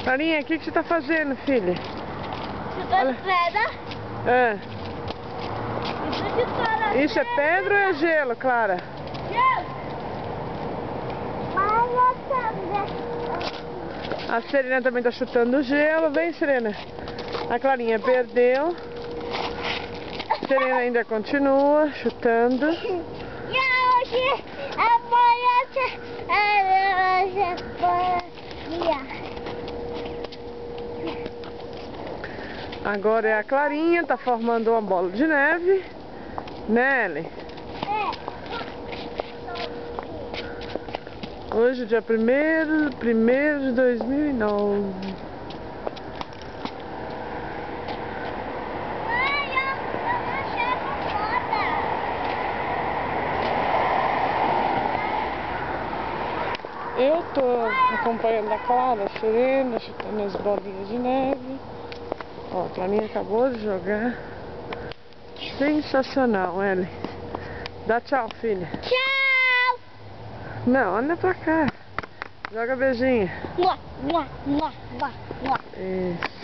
Clarinha, o que você tá fazendo, filha? Chutando pedra. É. E Isso é pedra ou é gelo, Clara? A Serena também tá chutando gelo. Vem, Serena. A Clarinha perdeu. A Serena ainda continua chutando. Agora é a Clarinha, tá formando uma bola de neve. Né, Ellen? Hoje, dia 1º de 2009. Eu tô acompanhando a Clara, a Serena, chutando as bolinhas de neve. Ó, a Clarinha acabou de jogar. Sensacional, Ellen. Dá tchau, filha. Tchau! Não, olha pra cá. Joga beijinho. Mua, mua, mua, mua, mua. Isso.